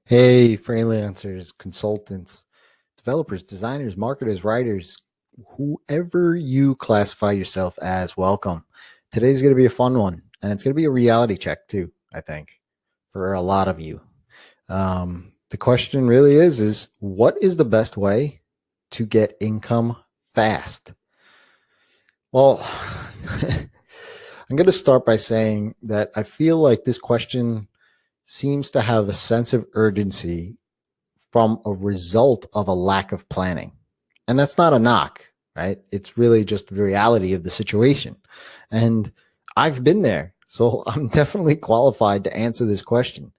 Hey, freelancers, consultants, developers, designers, marketers, writers, whoever you classify yourself as, welcome. Today's going to be a fun one, and it's going to be a reality check too, I think, for a lot of you. The question really is what is the best way to get income fast? Well, I'm going to start by saying that I feel like this question seems to have a sense of urgency from a result of a lack of planning. And that's not a knock, right? It's really just the reality of the situation. And I've been there, so I'm definitely qualified to answer this question.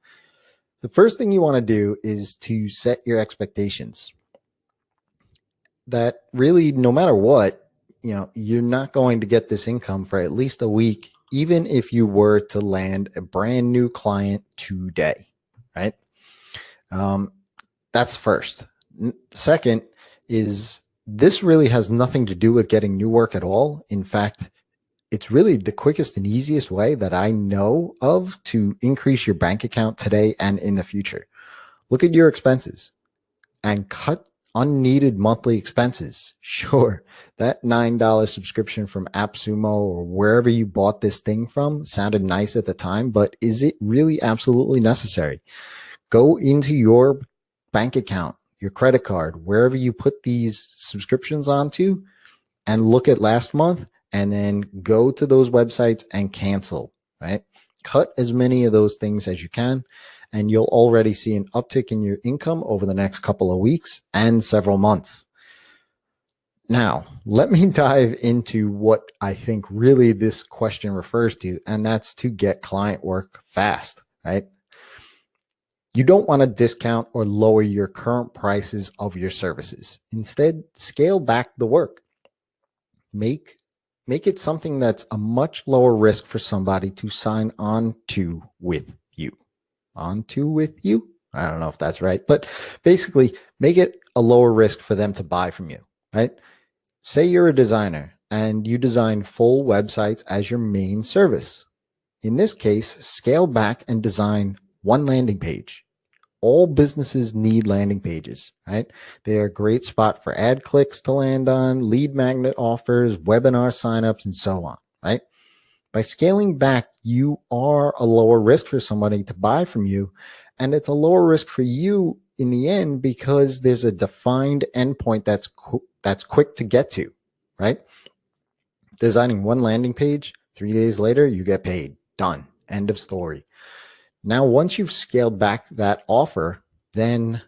The first thing you want to do is to set your expectations that really, no matter what, you're not going to get this income for at least a week, even if you were to land a brand new client today, right? That's first. Second is this really has nothing to do with getting new work at all. In fact, it's really the quickest and easiest way that I know of to increase your bank account today and in the future. Look at your expenses and cut unneeded monthly expenses. Sure, that $9 subscription from AppSumo or wherever you bought this thing from sounded nice at the time, but is it really absolutely necessary? Go into your bank account, your credit card, wherever you put these subscriptions onto, and look at last month, and then go to those websites and cancel, right? Cut as many of those things as you can, and you'll already see an uptick in your income over the next couple of weeks and several months. Now, let me dive into what I think really this question refers to, and that's to get client work fast, right? You don't want to discount or lower your current prices of your services. Instead, scale back the work. Make it something that's a much lower risk for somebody to sign on to with you. Onto with you? I don't know if that's right, but basically make it a lower risk for them to buy from you, right? Say you're a designer and you design full websites as your main service. In this case, scale back and design one landing page. All businesses need landing pages, right? They're a great spot for ad clicks to land on, lead magnet offers, webinar signups, and so on, right? By scaling back, you are a lower risk for somebody to buy from you, and it's a lower risk for you in the end because there's a defined endpoint that's quick to get to, right? Designing one landing page, 3 days later, you get paid. Done. End of story. Now, once you've scaled back that offer, then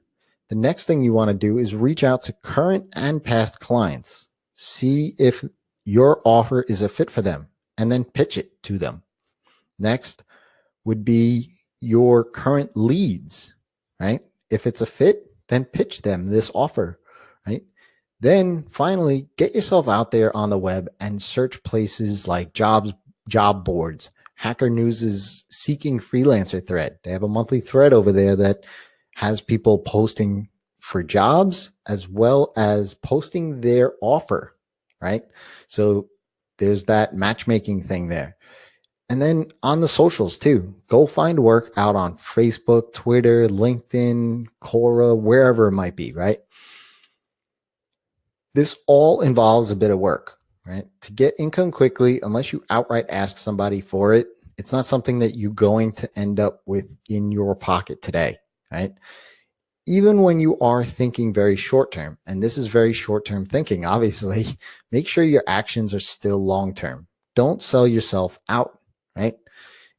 the next thing you want to do is reach out to current and past clients. See if your offer is a fit for them and then pitch it to them. Next would be your current leads, right? If it's a fit, then pitch them this offer, right? Then finally, get yourself out there on the web and search places like job boards. Hacker News is seeking freelancer thread. They have a monthly thread over there that has people posting for jobs as well as posting their offer, right? So there's that matchmaking thing there. And then on the socials too, go find work out on Facebook, Twitter, LinkedIn, Quora, wherever it might be, right? This all involves a bit of work, right? To get income quickly, unless you outright ask somebody for it, it's not something that you're going to end up with in your pocket today, right? Even when you are thinking very short term, and this is very short term thinking, obviously, make sure your actions are still long term. Don't sell yourself out, right?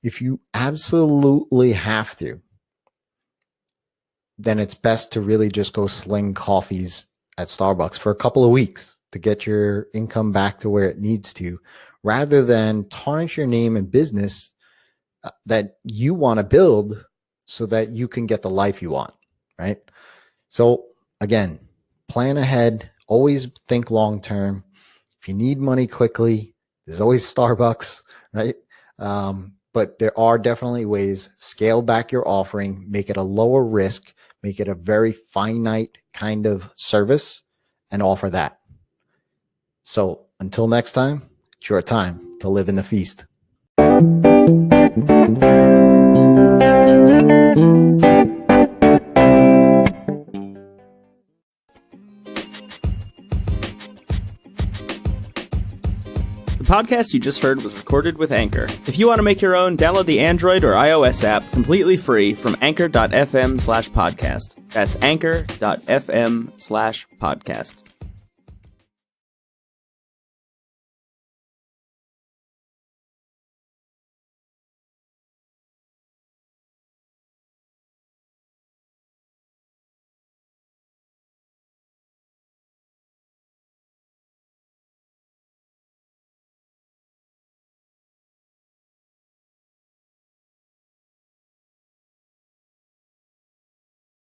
If you absolutely have to, then it's best to really just go sling coffees at Starbucks for a couple of weeks to get your income back to where it needs to, rather than tarnish your name and business that you want to build so that you can get the life you want, right? So again, plan ahead, always think long term. If you need money quickly, there's always Starbucks, right? But there are definitely ways. Scale back your offering, make it a lower risk, make it a very finite kind of service, and offer that. So until next time, it's your time to live in the feast. The podcast you just heard was recorded with Anchor. If you want to make your own, download the Android or iOS app completely free from anchor.fm/podcast. That's anchor.fm/podcast.